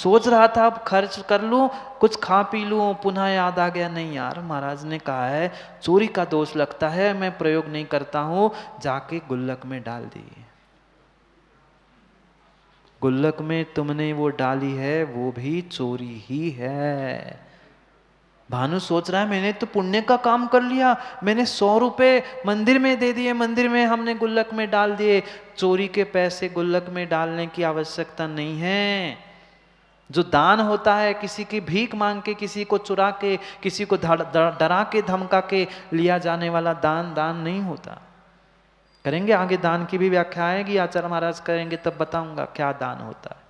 सोच रहा था अब खर्च कर लूं, कुछ खा पी लूं, पुनः याद आ गया नहीं यार, महाराज ने कहा है चोरी का दोष लगता है, मैं प्रयोग नहीं करता हूं, जाके गुल्लक में डाल दी। गुल्लक में तुमने वो डाली है वो भी चोरी ही है। भानु सोच रहा है मैंने तो पुण्य का काम कर लिया, मैंने 100 रुपए मंदिर में दे दिए, मंदिर में हमने गुल्लक में डाल दिए। चोरी के पैसे गुल्लक में डालने की आवश्यकता नहीं है। जो दान होता है किसी की भीख मांग के, किसी को चुरा के, किसी को डरा के धमका के लिया जाने वाला दान दान नहीं होता। करेंगे आगे दान की भी व्याख्या आएगी, आचार्य महाराज करेंगे तब बताऊंगा क्या दान होता है।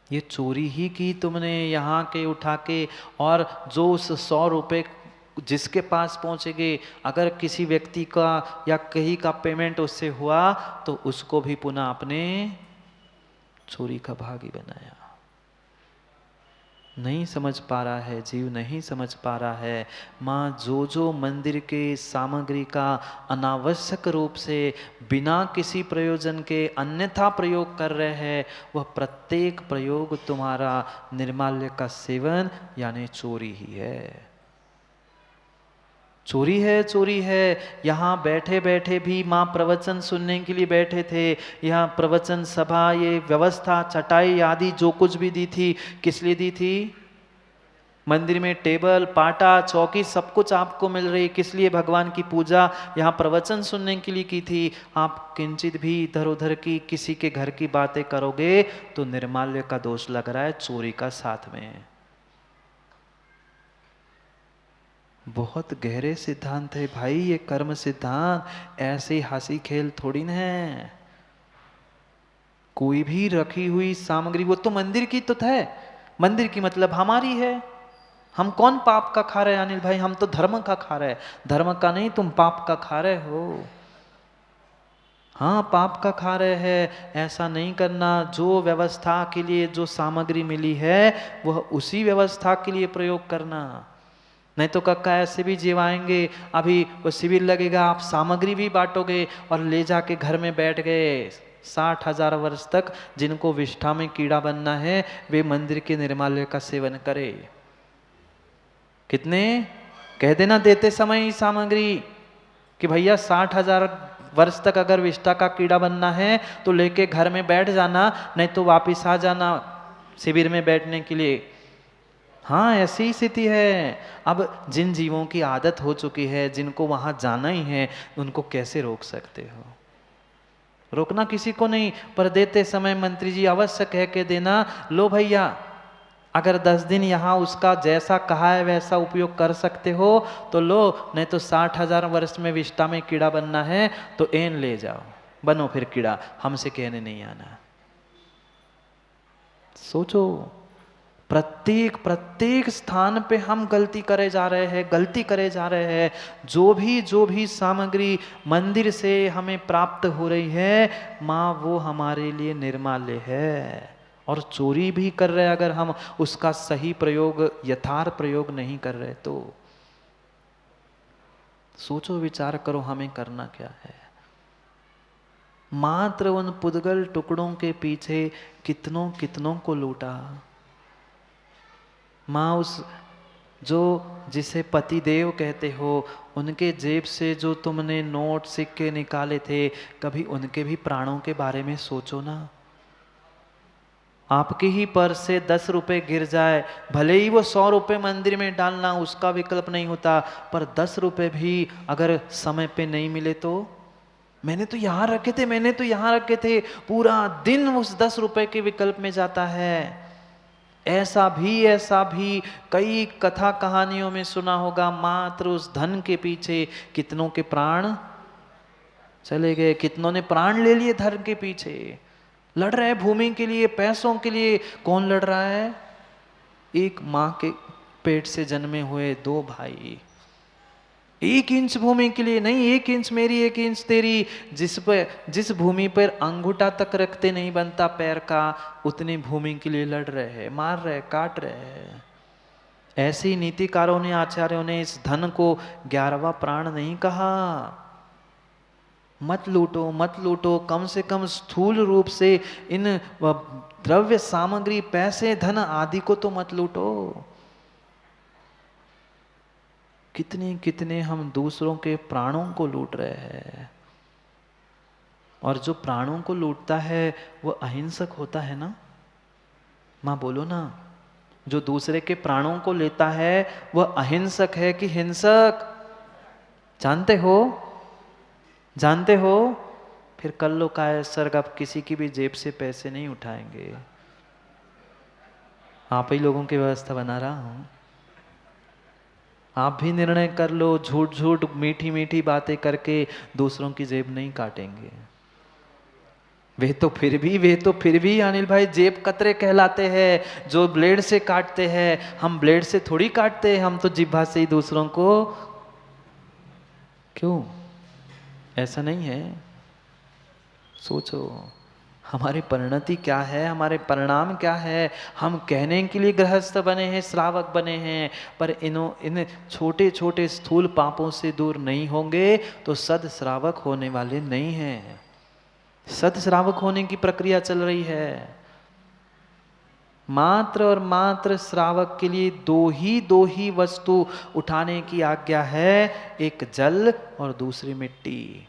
ये चोरी ही की तुमने यहाँ के उठा के, और जो उस 100 रुपये जिसके पास पहुँचेंगे, अगर किसी व्यक्ति का या कहीं का पेमेंट उससे हुआ तो उसको भी पुनः अपने चोरी का भागी बनाया। नहीं समझ पा रहा है जीव, नहीं समझ पा रहा है। माँ जो जो मंदिर के सामग्री का अनावश्यक रूप से बिना किसी प्रयोजन के अन्यथा प्रयोग कर रहे हैं, वह प्रत्येक प्रयोग तुम्हारा निर्माल्य का सेवन यानी चोरी ही है। चोरी है, चोरी है। यहाँ बैठे बैठे भी माँ प्रवचन सुनने के लिए बैठे थे, यहाँ प्रवचन सभा, ये व्यवस्था, चटाई आदि जो कुछ भी दी थी, किस लिए दी थी? मंदिर में टेबल, पाटा, चौकी सब कुछ आपको मिल रही, किस लिए? भगवान की पूजा यहाँ प्रवचन सुनने के लिए की थी। आप किंचित भी इधर उधर की किसी के घर की बातें करोगे तो निर्माल्य का दोष लग रहा है, चोरी का साथ में। बहुत गहरे सिद्धांत है भाई ये कर्म सिद्धांत, ऐसे हंसी खेल थोड़ी न है। कोई भी रखी हुई सामग्री, वो तो मंदिर की तो है, मंदिर की मतलब हमारी है। हम कौन पाप का खा रहे हैं अनिल भाई? हम तो धर्म का खा रहे हैं। धर्म का नहीं, तुम पाप का खा रहे हो। हाँ पाप का खा रहे हैं, ऐसा नहीं करना। जो व्यवस्था के लिए जो सामग्री मिली है वह उसी व्यवस्था के लिए प्रयोग करना। नहीं तो कक्का ऐसे भी जीवाएंगे, अभी वो शिविर लगेगा, आप सामग्री भी बांटोगे और ले जाके घर में बैठ गए। 60,000 वर्ष तक जिनको विष्ठा में कीड़ा बनना है वे मंदिर के निर्माल्य का सेवन करे। कितने कह देना देते समय ही सामग्री कि भैया 60,000 वर्ष तक अगर विष्ठा का कीड़ा बनना है तो लेके घर में बैठ जाना, नहीं तो वापिस आ जाना शिविर में बैठने के लिए। हाँ ऐसी ही स्थिति है। अब जिन जीवों की आदत हो चुकी है, जिनको वहां जाना ही है, उनको कैसे रोक सकते हो? रोकना किसी को नहीं, पर देते समय मंत्री जी अवश्य कह के देना, लो भैया अगर 10 दिन यहाँ उसका जैसा कहा है वैसा उपयोग कर सकते हो तो लो, नहीं तो 60,000 वर्ष में विष्ठा में कीड़ा बनना है तो एन ले जाओ, बनो फिर कीड़ा, हमसे कहने नहीं आना। सोचो, प्रत्येक स्थान पे हम गलती करे जा रहे हैं, गलती करे जा रहे हैं। जो भी सामग्री मंदिर से हमें प्राप्त हो रही है माँ, वो हमारे लिए निर्माल्य है। और चोरी भी कर रहे अगर हम उसका सही प्रयोग, यथार्थ प्रयोग नहीं कर रहे तो सोचो, विचार करो हमें करना क्या है। मात्र उन पुद्गल टुकड़ों के पीछे कितनों कितनों को लूटा। माँ उस जो जिसे पति देव कहते हो, उनके जेब से जो तुमने नोट सिक्के निकाले थे, कभी उनके भी प्राणों के बारे में सोचो ना। आपके ही पर्स से 10 रुपए गिर जाए, भले ही वो 100 रुपए मंदिर में डालना उसका विकल्प नहीं होता, पर 10 रुपए भी अगर समय पे नहीं मिले तो? मैंने तो यहाँ रखे थे, मैंने तो यहाँ रखे थे, पूरा दिन उस 10 रुपए के विकल्प में जाता है। ऐसा भी कई कथा कहानियों में सुना होगा, मात्र उस धन के पीछे कितनों के प्राण चले गए, कितनों ने प्राण ले लिए धन के पीछे। लड़ रहे भूमि के लिए, पैसों के लिए। कौन लड़ रहा है? एक माँ के पेट से जन्मे हुए 2 भाई, 1 इंच भूमि के लिए नहीं, 1 इंच मेरी 1 इंच तेरी। जिस भूमि पर अंगूठा तक रखते नहीं बनता पैर का, उतनी भूमि के लिए लड़ रहे हैं, मार रहे, काट रहे हैं। ऐसे ही नीतिकारों ने, आचार्यों ने इस धन को 11वां प्राण नहीं कहा। मत लूटो, मत लूटो, कम से कम स्थूल रूप से इन द्रव्य सामग्री, पैसे, धन आदि को तो मत लूटो। कितने कितने हम दूसरों के प्राणों को लूट रहे हैं। और जो प्राणों को लूटता है वो अहिंसक होता है ना? माँ बोलो ना। जो दूसरे के प्राणों को लेता है वह अहिंसक है कि हिंसक? जानते हो? जानते हो? फिर कल लो काय सर्ग आप किसी की भी जेब से पैसे नहीं उठाएंगे। आप ही लोगों की व्यवस्था बना रहा हूं। आप भी निर्णय कर लो, झूठ झूठ मीठी मीठी बातें करके दूसरों की जेब नहीं काटेंगे। वे तो फिर भी अनिल भाई जेब कतरे कहलाते हैं, जो ब्लेड से काटते हैं। हम ब्लेड से थोड़ी काटते हैं, हम तो जिह्वा से ही दूसरों को। क्यों? ऐसा नहीं है। सोचो हमारी परिणति क्या है, हमारे परिणाम क्या है। हम कहने के लिए गृहस्थ बने हैं, श्रावक बने हैं, पर इन छोटे छोटे स्थूल पापों से दूर नहीं होंगे तो सद श्रावक होने वाले नहीं हैं। सद श्रावक होने की प्रक्रिया चल रही है। मात्र और मात्र श्रावक के लिए दो ही वस्तु उठाने की आज्ञा है, एक जल और दूसरी मिट्टी।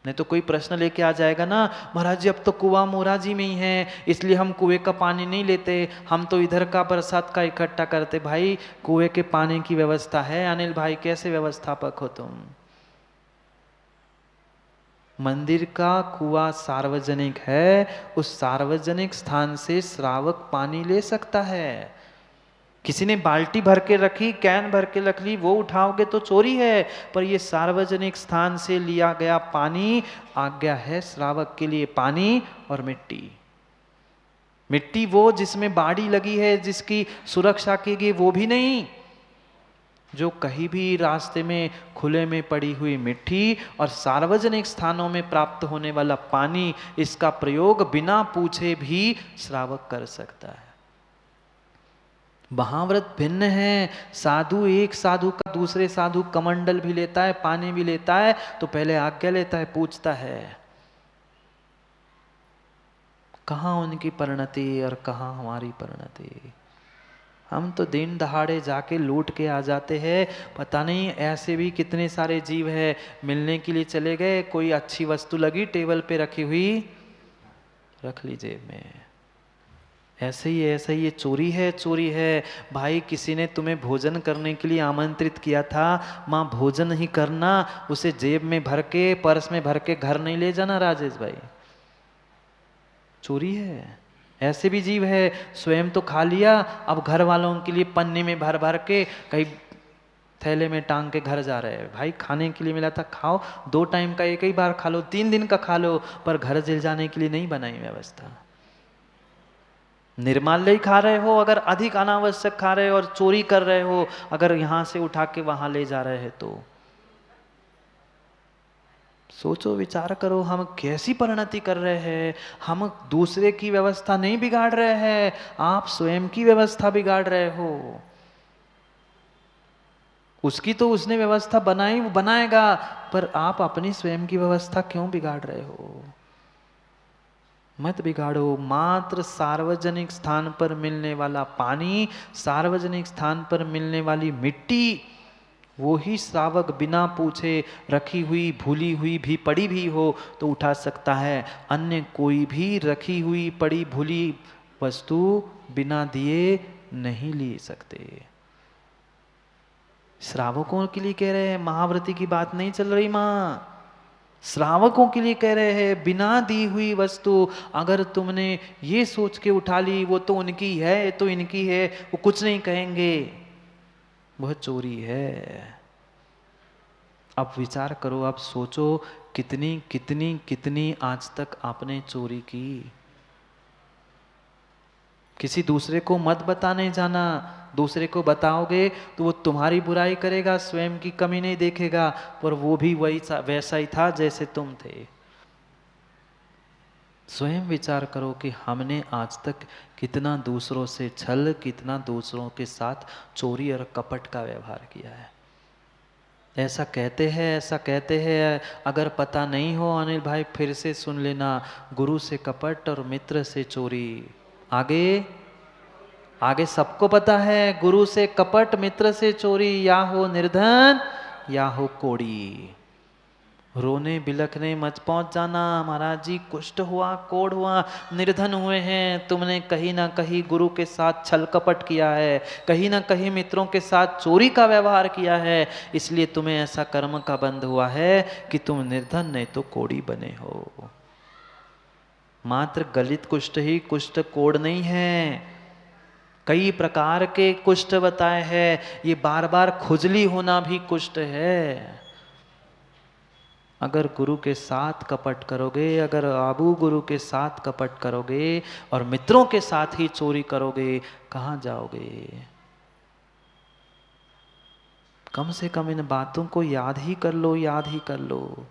नहीं तो कोई प्रश्न लेके आ जाएगा ना, महाराज जी अब तो कुआं मोराजी में ही है, इसलिए हम कुएं का पानी नहीं लेते, हम तो इधर का बरसात का इकट्ठा करते। भाई कुएं के पानी की व्यवस्था है अनिल भाई, कैसे व्यवस्थापक हो तुम? मंदिर का कुआं सार्वजनिक है, उस सार्वजनिक स्थान से श्रावक पानी ले सकता है। किसी ने बाल्टी भर के रखी, कैन भर के रख ली, वो उठाओगे तो चोरी है। पर ये सार्वजनिक स्थान से लिया गया पानी, आज्ञा है श्रावक के लिए पानी और मिट्टी। मिट्टी वो जिसमें बाड़ी लगी है, जिसकी सुरक्षा की गई, वो भी नहीं। जो कहीं भी रास्ते में खुले में पड़ी हुई मिट्टी और सार्वजनिक स्थानों में प्राप्त होने वाला पानी, इसका प्रयोग बिना पूछे भी श्रावक कर सकता है। महाव्रत भिन्न है। साधु, एक साधु का दूसरे साधु कमंडल भी लेता है, पानी भी लेता है, तो पहले आज्ञा लेता है, पूछता है। कहाँ उनकी परिणति और कहाँ हमारी परिणति? हम तो दिन दहाड़े जाके लूट के आ जाते हैं। पता नहीं ऐसे भी कितने सारे जीव है, मिलने के लिए चले गए, कोई अच्छी वस्तु लगी टेबल पे रखी हुई, रख ली जेब में। ऐसे ही ये चोरी है, चोरी है। भाई किसी ने तुम्हें भोजन करने के लिए आमंत्रित किया था, माँ भोजन ही करना, उसे जेब में भर के, पर्स में भर के घर नहीं ले जाना राजेश भाई। चोरी है। ऐसे भी जीव है, स्वयं तो खा लिया, अब घर वालों के लिए पन्नी में भर भर के कहीं थैले में टांग के घर जा रहे हैं। भाई खाने के लिए मिला था, खाओ, 2 टाइम का एक ही बार खा लो, 3 दिन का खा लो, पर घर जल जाने के लिए नहीं बनाई व्यवस्था। निर्माल्य ही खा रहे हो, अगर अधिक अनावश्यक खा रहे हो और चोरी कर रहे हो, अगर यहां से उठा के वहां ले जा रहे हैं तो सोचो, विचार करो, हम कैसी परिणति कर रहे हैं। हम दूसरे की व्यवस्था नहीं बिगाड़ रहे हैं, आप स्वयं की व्यवस्था बिगाड़ रहे हो। उसकी तो उसने व्यवस्था बनाई, वो बनाएगा, पर आप अपनी स्वयं की व्यवस्था क्यों बिगाड़ रहे हो? मत बिगाड़ो। मात्र सार्वजनिक स्थान पर मिलने वाला पानी, सार्वजनिक स्थान पर मिलने वाली मिट्टी, वो ही श्रावक बिना पूछे रखी हुई, भूली हुई भी पड़ी भी हो तो उठा सकता है। अन्य कोई भी रखी हुई, पड़ी, भूली वस्तु बिना दिए नहीं ले सकते। श्रावकों के लिए कह रहे हैं, महाव्रती की बात नहीं चल रही माँ। श्रावकों के लिए कह रहे हैं, बिना दी हुई वस्तु अगर तुमने ये सोच के उठा ली वो तो उनकी है, तो इनकी है, वो कुछ नहीं कहेंगे, वह चोरी है। अब विचार करो, अब सोचो, कितनी कितनी कितनी आज तक आपने चोरी की। किसी दूसरे को मत बताने जाना, दूसरे को बताओगे तो वो तुम्हारी बुराई करेगा, स्वयं की कमी नहीं देखेगा, पर वो भी वैसा ही था जैसे तुम थे। स्वयं विचार करो कि हमने आज तक कितना दूसरों से छल, कितना दूसरों के साथ चोरी और कपट का व्यवहार किया है। ऐसा कहते हैं। अगर पता नहीं हो अनिल भाई फिर से सुन लेना, गुरु से कपट और मित्र से चोरी। आगे आगे सबको पता है, गुरु से कपट मित्र से चोरी, या हो निर्धन या हो कोड़ी। रोने बिलखने मत पहुंच जाना, महाराज जी कुष्ठ हुआ, कोढ़ हुआ, निर्धन हुए हैं, तुमने कहीं ना कहीं गुरु के साथ छल कपट किया है, कहीं ना कहीं मित्रों के साथ चोरी का व्यवहार किया है, इसलिए तुम्हें ऐसा कर्म का बंध हुआ है कि तुम निर्धन नहीं तो कोढ़ी बने हो। मात्र गलित कुष्ठ ही कुष्ठ, कोढ़ नहीं है। कई प्रकार के कुष्ठ बताए हैं, ये बार बार खुजली होना भी कुष्ठ है। अगर गुरु के साथ कपट करोगे, अगर आबू गुरु के साथ कपट करोगे और मित्रों के साथ ही चोरी करोगे, कहाँ जाओगे? कम से कम इन बातों को याद ही कर लो, याद ही कर लो।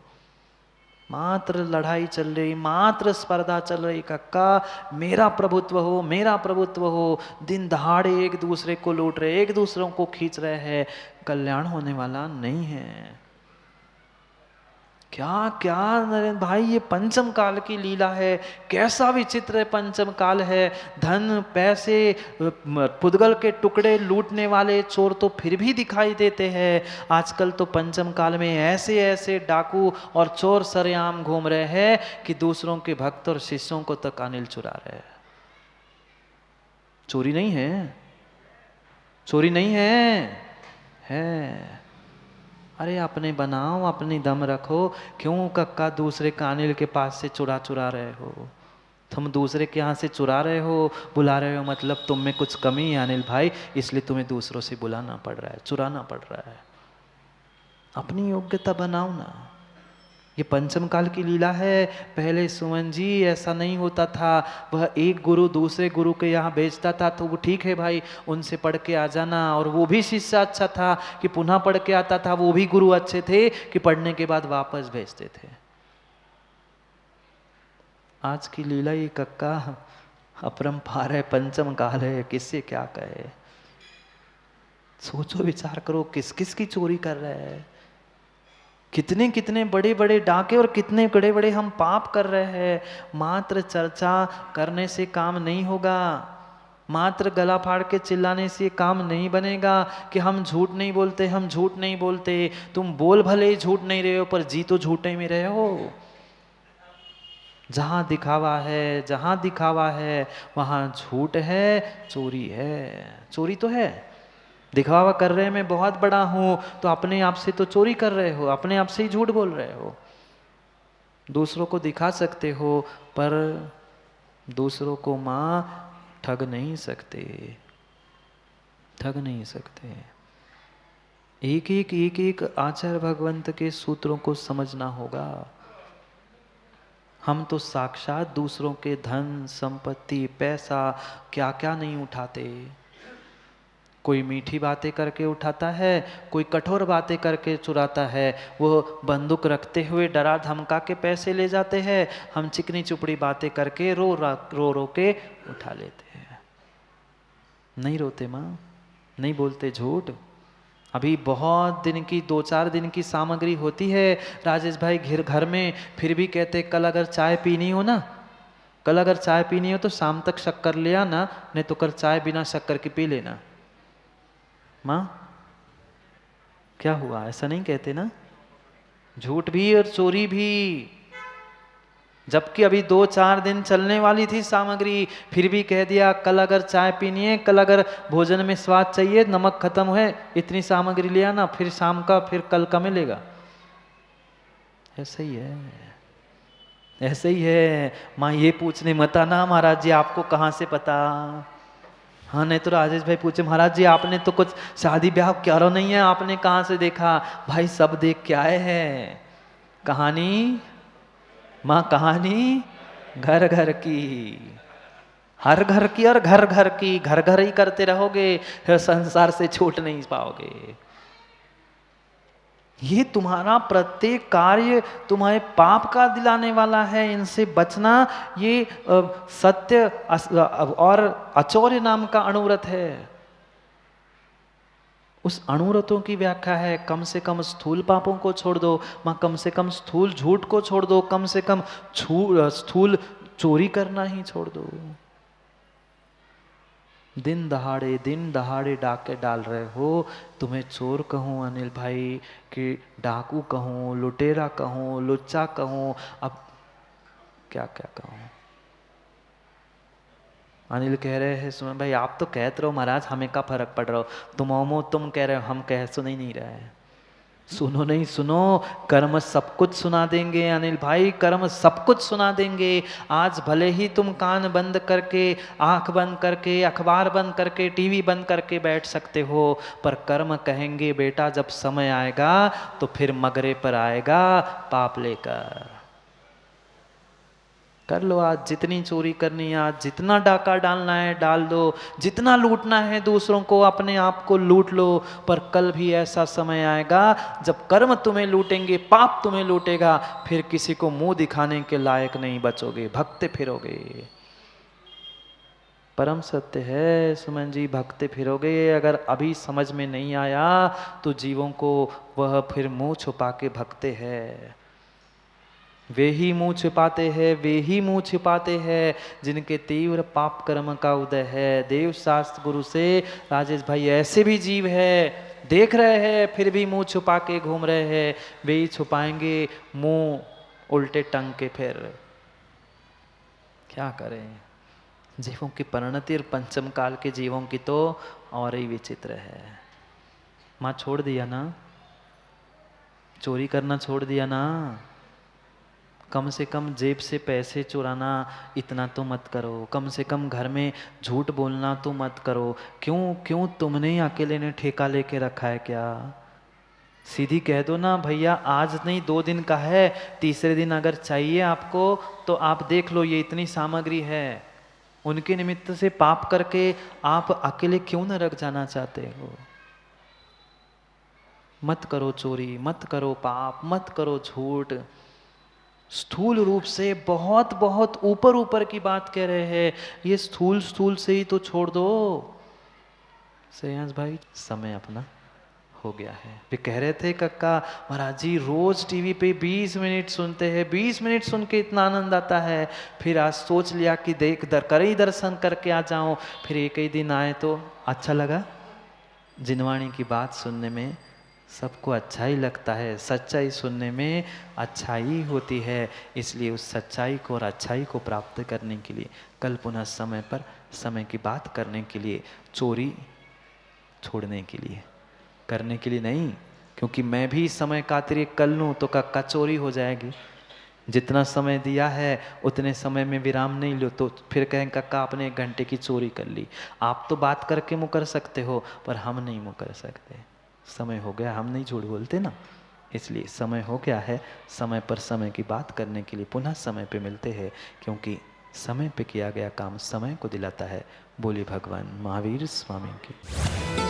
मात्र लड़ाई चल रही, मात्र स्पर्धा चल रही, कक्का मेरा प्रभुत्व हो, मेरा प्रभुत्व हो, दिन दहाड़े एक दूसरे को लूट रहे, एक दूसरों को खींच रहे हैं, कल्याण होने वाला नहीं है। क्या क्या नरेंद्र भाई, ये पंचम काल की लीला है, कैसा विचित्र पंचम काल है। धन पैसे पुद्गल के टुकड़े लूटने वाले चोर तो फिर भी दिखाई देते हैं, आजकल तो पंचम काल में ऐसे ऐसे डाकू और चोर सरेआम घूम रहे हैं कि दूसरों के भक्त और शिष्यों को तक अनिल चुरा रहे हैं। चोरी नहीं है, चोरी नहीं है। अरे अपने बनाओ, अपनी दम रखो, क्यों कक्का दूसरे का अनिल के पास से चुरा रहे हो? तुम दूसरे के यहाँ से चुरा रहे हो, बुला रहे हो, मतलब तुम में कुछ कमी है अनिल भाई, इसलिए तुम्हें दूसरों से बुलाना पड़ रहा है, चुराना पड़ रहा है। अपनी योग्यता बनाओ ना। ये पंचम काल की लीला है। पहले सुमन जी ऐसा नहीं होता था, वह एक गुरु दूसरे गुरु के यहाँ भेजता था तो वो ठीक है भाई, उनसे पढ़ के आ जाना, और वो भी शिष्य अच्छा था कि पुनः पढ़ के आता था, वो भी गुरु अच्छे थे कि पढ़ने के बाद वापस भेजते थे। आज की लीला ये कक्का अपरंपार है, पंचम काल है, किससे क्या कहे। सोचो विचार करो, किस किस की चोरी कर रहे हैं, कितने कितने बड़े बड़े डाके और कितने बड़े बड़े हम पाप कर रहे हैं। मात्र चर्चा करने से काम नहीं होगा, मात्र गला फाड़ के चिल्लाने से काम नहीं बनेगा कि हम झूठ नहीं बोलते, हम झूठ नहीं बोलते। तुम बोल भले ही झूठ नहीं रहे हो, पर जी तो झूठे में रहे हो। जहां दिखावा है वहां झूठ है, चोरी है। चोरी तो है, दिखावा कर रहे मैं बहुत बड़ा हूं, तो अपने आप से तो चोरी कर रहे हो, अपने आप से ही झूठ बोल रहे हो। दूसरों को दिखा सकते हो पर दूसरों को मां ठग नहीं सकते, ठग नहीं सकते। एक एक आचार्य भगवंत के सूत्रों को समझना होगा। हम तो साक्षात दूसरों के धन संपत्ति पैसा क्या क्या नहीं उठाते। कोई मीठी बातें करके उठाता है, कोई कठोर बातें करके चुराता है। वो बंदूक रखते हुए डरा धमका के पैसे ले जाते हैं, हम चिकनी चुपड़ी बातें करके रो के उठा लेते हैं। नहीं रोते माँ, नहीं बोलते झूठ। अभी बहुत दिन की 2-4 दिन की सामग्री होती है राजेश भाई घर में, फिर भी कहते कल अगर चाय पीनी हो ना, कल अगर चाय पीनी हो तो शाम तक शक्कर ले आना, नहीं तो कल चाय बिना शक्कर की पी लेना। माँ क्या हुआ, ऐसा नहीं कहते ना? झूठ भी और चोरी भी, जबकि अभी 2-4 दिन चलने वाली थी सामग्री, फिर भी कह दिया कल अगर चाय पीनी है, कल अगर भोजन में स्वाद चाहिए, नमक खत्म है, इतनी सामग्री ले आना, फिर शाम का फिर कल का मिलेगा। ऐसे ही है, ऐसे ही है। माँ ये पूछने मत आना महाराज जी आपको कहाँ से पता। हाँ नहीं तो राजेश भाई पूछे महाराज जी आपने तो कुछ शादी ब्याह क्यारो नहीं है, आपने कहाँ से देखा? भाई सब देख के आए हैं। कहानी माँ, कहानी घर घर की, हर घर की और घर घर की, घर घर ही करते रहोगे फिर संसार से छूट नहीं पाओगे। ये तुम्हारा प्रत्येक कार्य तुम्हारे पाप का दिलाने वाला है, इनसे बचना ये सत्य और अचौर्य नाम का अणुव्रत है। उस अणुरतों की व्याख्या है कम से कम स्थूल पापों को छोड़ दो, माँ कम से कम स्थूल झूठ को छोड़ दो, कम से कम स्थूल चोरी करना ही छोड़ दो। दिन दहाड़े डाके डाल रहे हो, तुम्हें चोर कहूँ अनिल भाई कि डाकू कहूँ, लुटेरा कहूँ, लुच्चा कहूँ, अब क्या क्या कहूँ। अनिल कह रहे हैं सुमन भाई आप तो कहते रहो महाराज हमें का फर्क पड़ रहा हो, तुम कह रहे हो, हम कह सुन ही नहीं रहे हैं। सुनो नहीं सुनो, कर्म सब कुछ सुना देंगे अनिल भाई, कर्म सब कुछ सुना देंगे। आज भले ही तुम कान बंद करके, आंख बंद करके, अखबार बंद करके, टीवी बंद करके बैठ सकते हो, पर कर्म कहेंगे बेटा जब समय आएगा तो फिर मगरे पर आएगा पाप लेकर। कर लो आज जितनी चोरी करनी है, आज जितना डाका डालना है डाल दो, जितना लूटना है दूसरों को, अपने आप को लूट लो, पर कल भी ऐसा समय आएगा जब कर्म तुम्हें लूटेंगे, पाप तुम्हें लूटेगा, फिर किसी को मुंह दिखाने के लायक नहीं बचोगे, भगते फिरोगे। परम सत्य है सुमन जी, भगते फिरोगे। अगर अभी समझ में नहीं आया तो जीवों को वह फिर मुंह छुपा के भगते हैं। वे ही मुंह छिपाते हैं, वे ही मुंह छिपाते हैं जिनके तीव्र पाप कर्म का उदय है। देव शास्त्र गुरु से राजेश भाई ऐसे भी जीव है, देख रहे हैं फिर भी मुंह छुपा के घूम रहे हैं, वे ही छुपाएंगे मुंह उल्टे टंग के। फिर क्या करें, जीवों की परिणति और पंचम काल के जीवों की तो और ही विचित्र है। माँ छोड़ दिया ना, चोरी करना छोड़ दिया ना, कम से कम जेब से पैसे चुराना इतना तो मत करो, कम से कम घर में झूठ बोलना तो मत करो। क्यों तुमने अकेले ने ठेका लेके रखा है क्या? सीधी कह दो ना भैया आज नहीं 2 दिन का है, तीसरे दिन अगर चाहिए आपको तो आप देख लो ये इतनी सामग्री है। उनके निमित्त से पाप करके आप अकेले क्यों न रख जाना चाहते हो? मत करो चोरी, मत करो पाप, मत करो झूठ। स्थूल रूप से बहुत बहुत ऊपर ऊपर की बात कह रहे हैं, ये स्थूल से ही तो छोड़ दो। श्रेयांश भाई समय अपना हो गया है। वे कह रहे थे कक्का महाराज जी रोज टीवी पे 20 मिनट सुनते हैं, 20 मिनट सुन के इतना आनंद आता है, फिर आज सोच लिया कि कई दर्शन करके आ जाऊं, फिर एक ही दिन आए तो अच्छा लगा। जिनवाणी की बात सुनने में सबको अच्छा ही लगता है, सच्चाई सुनने में अच्छाई होती है, इसलिए उस सच्चाई को और अच्छाई को प्राप्त करने के लिए कल पुनः समय पर समय की बात करने के लिए, चोरी छोड़ने के लिए, करने के लिए नहीं, क्योंकि मैं भी समय का अतिरिक्त कर लूँ तो कक्का चोरी हो जाएगी। जितना समय दिया है उतने समय में विराम नहीं लो तो फिर कहें कक्का आपने 1 घंटे की चोरी कर ली। आप तो बात करके मुकर सकते हो पर हम नहीं मुकर सकते। समय हो गया, हम नहीं झूठ बोलते ना, इसलिए समय हो गया है। समय पर समय की बात करने के लिए पुनः समय पे मिलते हैं, क्योंकि समय पे किया गया काम समय को दिलाता है। बोलिए भगवान महावीर स्वामी की।